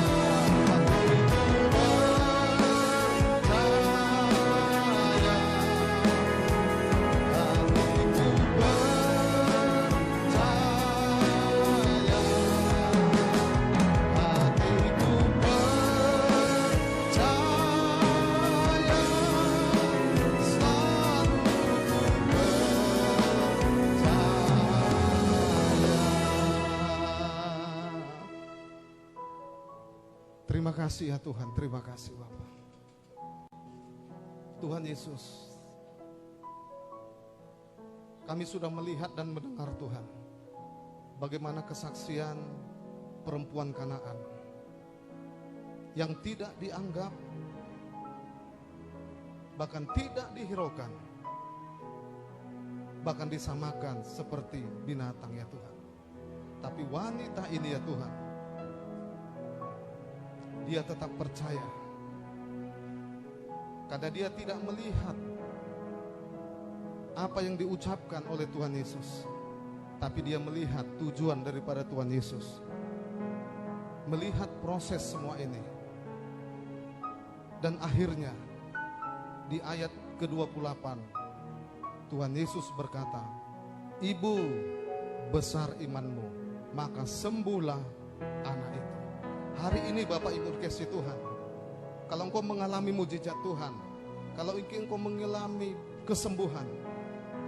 terima kasih ya Tuhan, terima kasih Bapa. Tuhan Yesus, kami sudah melihat dan mendengar Tuhan, bagaimana kesaksian perempuan Kanaan yang tidak dianggap, bahkan tidak dihiraukan, bahkan disamakan seperti binatang ya Tuhan. Tapi wanita ini ya Tuhan, dia tetap percaya, karena dia tidak melihat apa yang diucapkan oleh Tuhan Yesus, tapi dia melihat tujuan daripada Tuhan Yesus, melihat proses semua ini. Dan akhirnya di ayat ke-28 Tuhan Yesus berkata, "Ibu, besar imanmu, maka sembuhlah anak itu." Hari ini Bapak Ibu dikasih Tuhan, kalau engkau mengalami mujizat Tuhan, kalau engkau mengalami kesembuhan,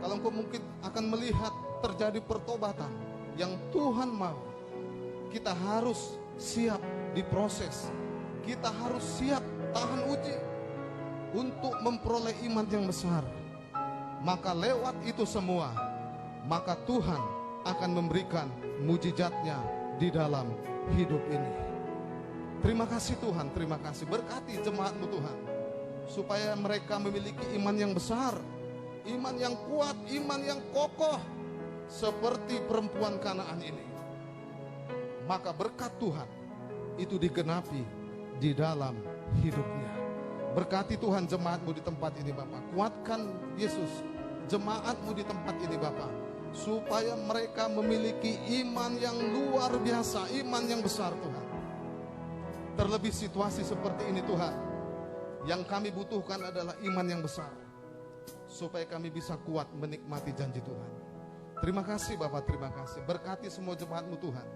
kalau engkau mungkin akan melihat terjadi pertobatan yang Tuhan mau, kita harus siap diproses. Kita harus siap tahan uji untuk memperoleh iman yang besar. Maka lewat itu semua, maka Tuhan akan memberikan mujizatnya di dalam hidup ini. Terima kasih Tuhan, terima kasih. Berkati jemaat-Mu Tuhan, supaya mereka memiliki iman yang besar, iman yang kuat, iman yang kokoh, seperti perempuan Kanaan ini. Maka berkat Tuhan itu digenapi di dalam hidupnya. Berkati Tuhan jemaat-Mu di tempat ini Bapak. Kuatkan Yesus jemaat-Mu di tempat ini Bapak, supaya mereka memiliki iman yang luar biasa, iman yang besar Tuhan. Terlebih situasi seperti ini Tuhan, yang kami butuhkan adalah iman yang besar, supaya kami bisa kuat menikmati janji Tuhan. Terima kasih Bapak, terima kasih. Berkati semua jemaat-Mu Tuhan,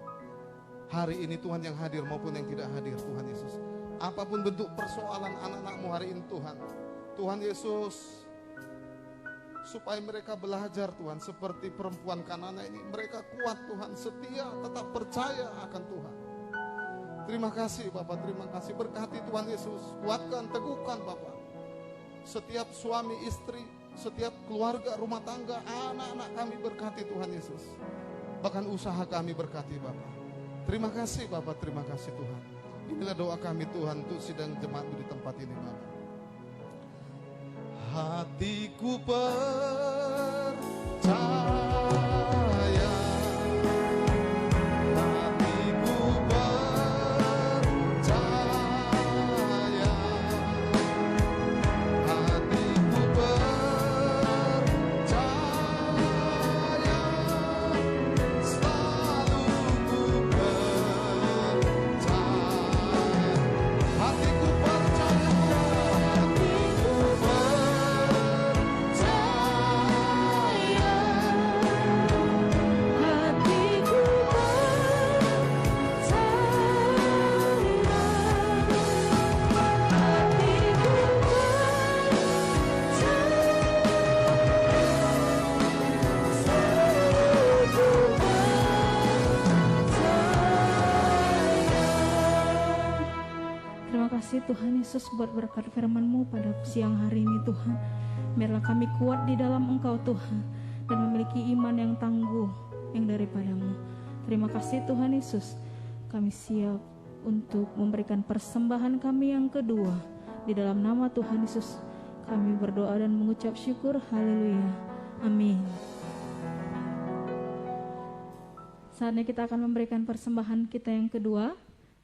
hari ini Tuhan, yang hadir maupun yang tidak hadir Tuhan Yesus. Apapun bentuk persoalan anak-anak-Mu hari ini Tuhan, Tuhan Yesus, supaya mereka belajar Tuhan seperti perempuan Kanaan ini. Mereka kuat Tuhan, setia, tetap percaya akan Tuhan. Terima kasih Bapak, terima kasih. Berkati Tuhan Yesus, kuatkan, teguhkan Bapak setiap suami istri, setiap keluarga, rumah tangga, anak-anak kami. Berkati Tuhan Yesus, bahkan usaha kami berkati Bapak. Terima kasih Bapak, terima kasih Tuhan. Inilah doa kami Tuhan untuk sidang jemaat di tempat ini Bapak. Hatiku percaya, Terima kasih Tuhan Yesus buat berkat firman-Mu pada siang hari ini Tuhan. Biarlah kami kuat di dalam Engkau Tuhan dan memiliki iman yang tangguh yang daripada-Mu. Terima kasih Tuhan Yesus. Kami siap untuk memberikan persembahan kami yang kedua. Di dalam nama Tuhan Yesus kami berdoa dan mengucap syukur. Haleluya. Amin. Saatnya kita akan memberikan persembahan kita yang kedua.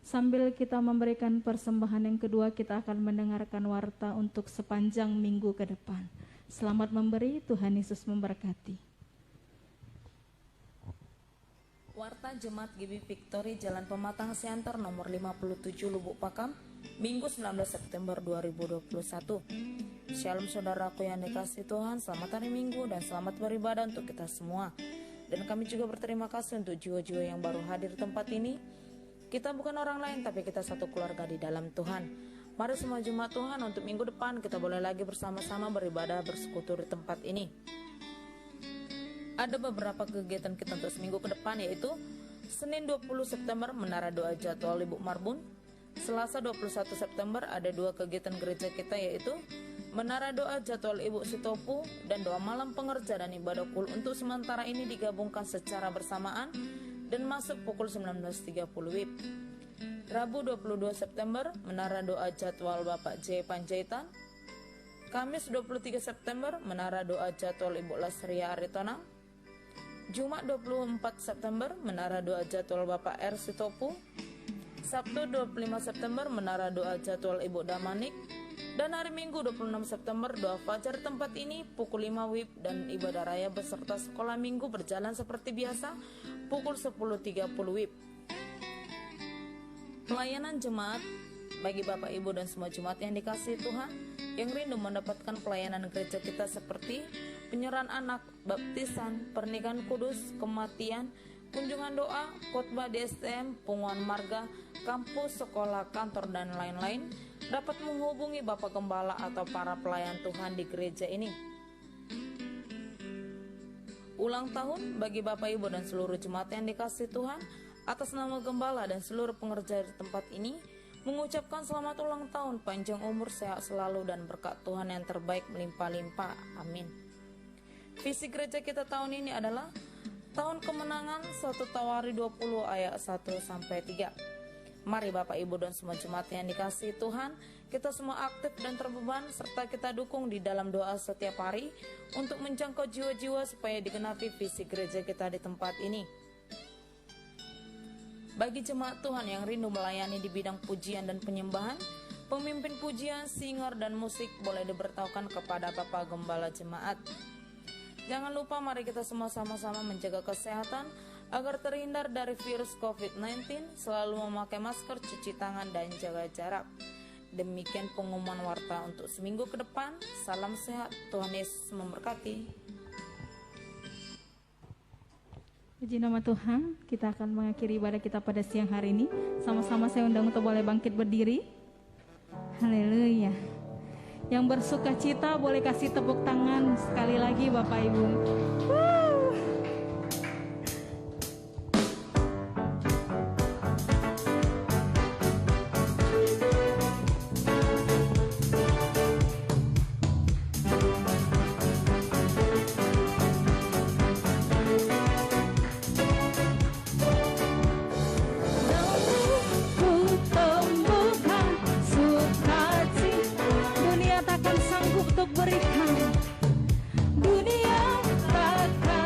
Sambil kita memberikan persembahan yang kedua, kita akan mendengarkan warta untuk sepanjang minggu ke depan. Selamat memberi, Tuhan Yesus memberkati. Warta Jemaat GB Victory Jalan Pematang Siantar nomor 57 Lubuk Pakam, Minggu 19 September 2021. Shalom saudaraku yang dikasihi Tuhan, selamat hari Minggu dan selamat beribadah untuk kita semua. Dan kami juga berterima kasih untuk jiwa-jiwa yang baru hadir di tempat ini. Kita bukan orang lain, tapi kita satu keluarga di dalam Tuhan. Mari semua jemaat Tuhan, untuk minggu depan kita boleh lagi bersama-sama beribadah bersekutu di tempat ini. Ada beberapa kegiatan kita untuk seminggu ke depan, yaitu Senin 20 September Menara Doa Jadwal Ibu Marbun. Selasa 21 September ada dua kegiatan gereja kita, yaitu Menara Doa Jadwal Ibu Sitopu dan Doa Malam Pengerja dan Ibadah Kul. Untuk sementara ini digabungkan secara bersamaan dan masuk pukul 19.30 WIB. Rabu 22 September Menara Doa Jadwal Bapak J. Panjaitan. Kamis 23 September Menara Doa Jadwal Ibu Lasria Aritonang. Jumat 24 September Menara Doa Jadwal Bapak R. Sitopu. Sabtu 25 September Menara Doa Jadwal Ibu Damanik. Dan hari Minggu 26 September doa fajar tempat ini pukul 5 WIB dan ibadah raya beserta sekolah minggu berjalan seperti biasa pukul 10.30 WIB. Pelayanan jemaat bagi Bapak Ibu dan semua jemaat yang dikasihi Tuhan yang rindu mendapatkan pelayanan gereja kita seperti penyerahan anak, baptisan, pernikahan kudus, kematian, kunjungan doa, khotbah di STM, pengumuman marga, kampus, sekolah, kantor, dan lain-lain, dapat menghubungi Bapak Gembala atau para pelayan Tuhan di gereja ini. Ulang tahun bagi Bapak Ibu dan seluruh jemaat yang dikasihi Tuhan, atas nama Gembala dan seluruh pengerja di tempat ini, mengucapkan selamat ulang tahun, panjang umur, sehat selalu, dan berkat Tuhan yang terbaik melimpah-limpah. Amin. Visi gereja kita tahun ini adalah Tahun Kemenangan 1 Tawari 20 ayat 1-3. Mari Bapak Ibu dan semua jemaat yang dikasihi Tuhan, kita semua aktif dan terbeban serta kita dukung di dalam doa setiap hari untuk menjangkau jiwa-jiwa supaya digenapi visi gereja kita di tempat ini. Bagi jemaat Tuhan yang rindu melayani di bidang pujian dan penyembahan, pemimpin pujian, singer, dan musik boleh diberitahukan kepada Bapak Gembala Jemaat. Jangan lupa mari kita semua sama-sama menjaga kesehatan agar terhindar dari virus COVID-19, selalu memakai masker, cuci tangan, dan jaga jarak. Demikian pengumuman warta untuk seminggu ke depan. Salam sehat, Tuhan Yesus memberkati. Puji nama Tuhan, kita akan mengakhiri ibadah kita pada siang hari ini. Sama-sama saya undang untuk boleh bangkit berdiri. Haleluya. Yang bersuka cita boleh kasih tepuk tangan sekali lagi Bapak Ibu. Berikan dunia takkan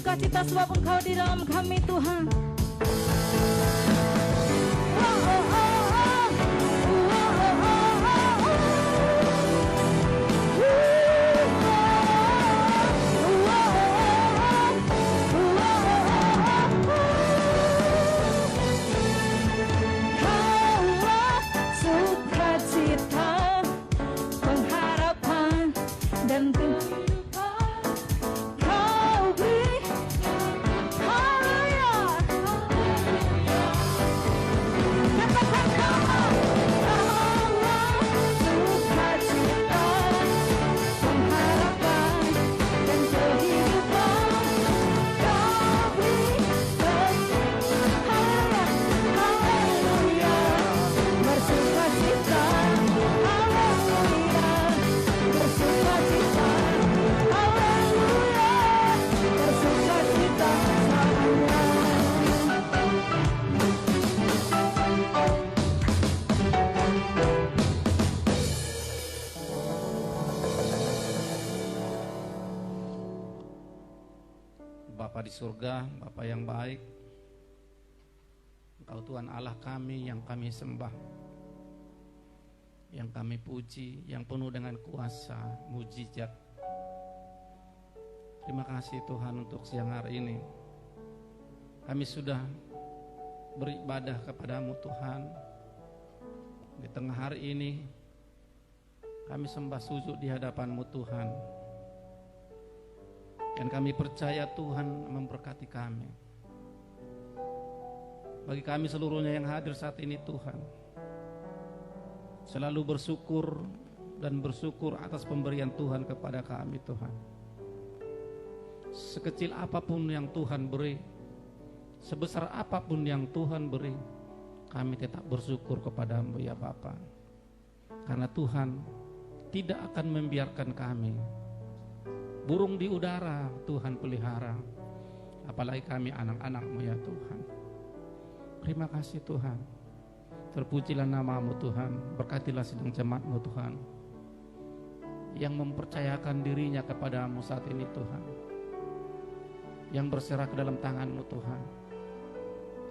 bersukacita sebab Engkau di dalam kami Tuhan. Oh, oh, oh, oh. Oh, oh, oh, oh, oh. Kaulah sukacita, pengharapan dan kehidupan. Kau beri, haleluya. Katakan kaulah sukacita, pengharapan dan kehidupan. Kau beri, haleluya, bersukacita, haleluya, bersukacita, haleluya, bersukacita selamanya. Bapa di surga, Bapa yang baik, Engkau Tuhan Allah kami yang kami sembah, yang kami puji, yang penuh dengan kuasa, mujizat. Terima kasih Tuhan untuk siang hari ini. Kami sudah beribadah kepadamu Tuhan. Di tengah hari ini kami sembah sujud di hadapan-Mu Tuhan. Dan kami percaya Tuhan memberkati kami. Bagi kami seluruhnya yang hadir saat ini Tuhan, selalu bersyukur dan bersyukur atas pemberian Tuhan kepada kami Tuhan. Sekecil apapun yang Tuhan beri, sebesar apapun yang Tuhan beri, kami tetap bersyukur kepada-Mu ya Bapa. Karena Tuhan tidak akan membiarkan kami. Burung di udara Tuhan pelihara, apalagi kami anak-anak-Mu ya Tuhan. Terima kasih Tuhan. Terpujilah nama-Mu Tuhan. Berkatilah sidang jemaat-Mu Tuhan, yang mempercayakan dirinya kepada-Mu saat ini Tuhan, yang berserah ke dalam tangan-Mu Tuhan,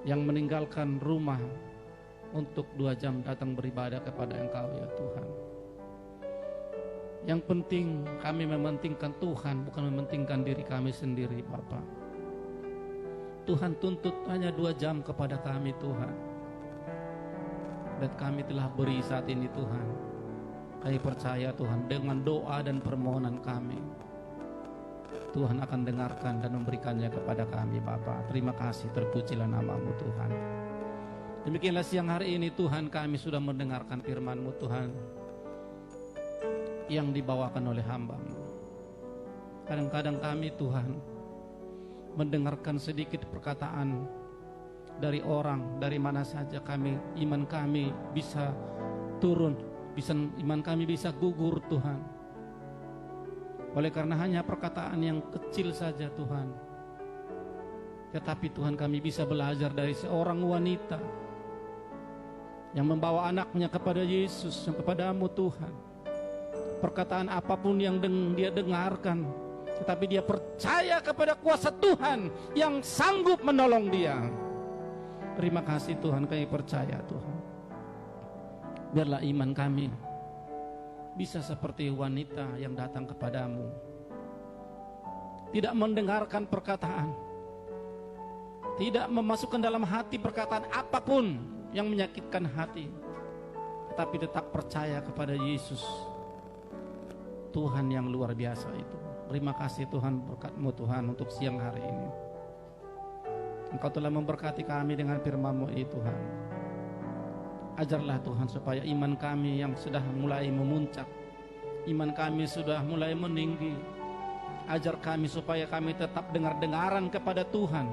yang meninggalkan rumah untuk 2 jam datang beribadah kepada Engkau ya Tuhan. Yang penting kami mementingkan Tuhan, bukan mementingkan diri kami sendiri Bapa. Tuhan tuntut hanya 2 jam kepada kami Tuhan, dan kami telah beri saat ini Tuhan. Kami percaya Tuhan, dengan doa dan permohonan kami, Tuhan akan dengarkan dan memberikannya kepada kami Bapa. Terima kasih, terpujilah nama-Mu Tuhan. Demikianlah siang hari ini Tuhan, kami sudah mendengarkan firman-Mu Tuhan yang dibawakan oleh hamba-Mu. Kadang-kadang kami Tuhan mendengarkan sedikit perkataan dari orang, dari mana saja kami, iman kami bisa turun, iman kami bisa gugur Tuhan. Oleh karena hanya perkataan yang kecil saja Tuhan. Tetapi Tuhan, kami bisa belajar dari seorang wanita yang membawa anaknya kepada Yesus, kepada-Mu Tuhan. Perkataan apapun yang dia dengarkan, tetapi dia percaya kepada kuasa Tuhan yang sanggup menolong dia. Terima kasih Tuhan, kami percaya Tuhan. Biarlah iman kami bisa seperti wanita yang datang kepada-Mu, tidak mendengarkan perkataan, tidak memasukkan dalam hati perkataan apapun yang menyakitkan hati, tetapi tetap percaya kepada Yesus, Tuhan yang luar biasa itu. Terima kasih Tuhan, berkat-Mu Tuhan untuk siang hari ini. Engkau telah memberkati kami dengan firman-Mu ini Tuhan. Ajarlah Tuhan supaya iman kami yang sudah mulai memuncak, iman kami sudah mulai meninggi. Ajar kami supaya kami tetap dengar-dengaran kepada Tuhan,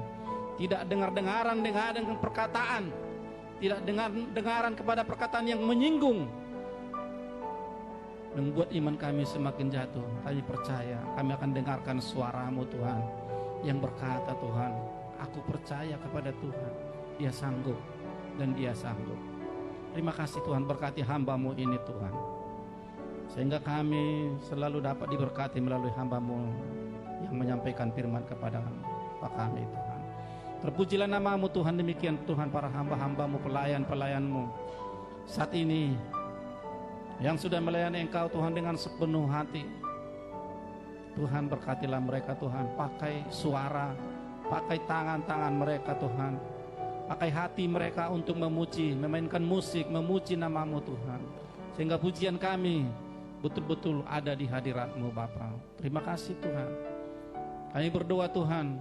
tidak dengar-dengaran dengan perkataan, tidak dengar-dengaran kepada perkataan yang menyinggung, membuat iman kami semakin jatuh. Kami percaya kami akan dengarkan suara-Mu Tuhan yang berkata, Tuhan, aku percaya kepada Tuhan, Dia sanggup dan Dia sanggup. Terima kasih Tuhan, berkati hamba-Mu ini Tuhan, sehingga kami selalu dapat diberkati melalui hamba-Mu yang menyampaikan firman kepada kami. Bapa kami Tuhan. Terpujilah nama-Mu Tuhan, demikian Tuhan para hamba-hamba-Mu, pelayan-pelayan-Mu saat ini yang sudah melayani Engkau Tuhan dengan sepenuh hati. Tuhan berkatilah mereka Tuhan, pakai suara, pakai tangan-tangan mereka Tuhan, pakai hati mereka untuk memuji, memainkan musik, memuji nama-Mu Tuhan, sehingga pujian kami betul-betul ada di hadirat-Mu Bapa. Terima kasih Tuhan. Kami berdoa Tuhan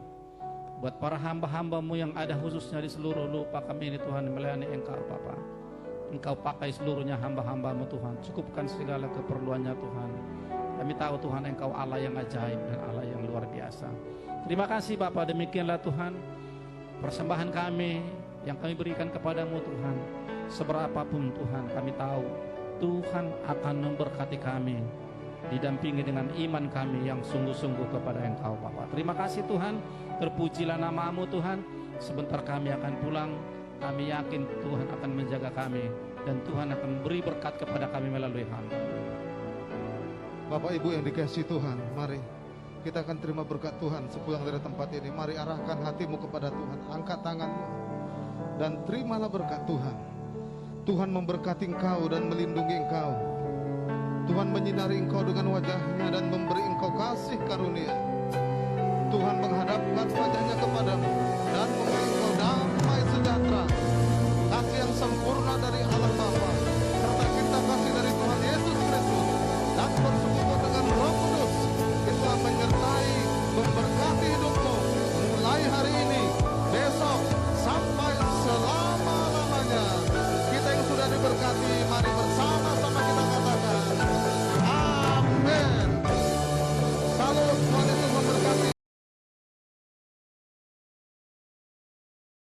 buat para hamba-hamba-Mu yang ada khususnya di seluruh lupa kami ini Tuhan, melayani Engkau Bapa. Engkau pakai seluruhnya hamba-hamba-Mu Tuhan, cukupkan segala keperluannya Tuhan. Kami tahu Tuhan Engkau Allah yang ajaib dan Allah yang luar biasa. Terima kasih Bapa, demikianlah Tuhan persembahan kami yang kami berikan kepadamu Tuhan. Seberapapun Tuhan, kami tahu Tuhan akan memberkati kami, didampingi dengan iman kami yang sungguh-sungguh kepada Engkau Bapa. Terima kasih Tuhan, terpujilah nama-Mu Tuhan. Sebentar kami akan pulang, kami yakin Tuhan akan menjaga kami, dan Tuhan akan beri berkat kepada kami melalui hamba. Bapak Ibu yang dikasihi Tuhan, mari kita akan terima berkat Tuhan sepulang dari tempat ini. Mari arahkan hatimu kepada Tuhan, angkat tanganmu dan terimalah berkat Tuhan. Tuhan memberkati engkau dan melindungi engkau. Tuhan menyinari engkau dengan wajahnya dan memberi engkau kasih karunia. Tuhan menghadapkan wajahnya kepadamu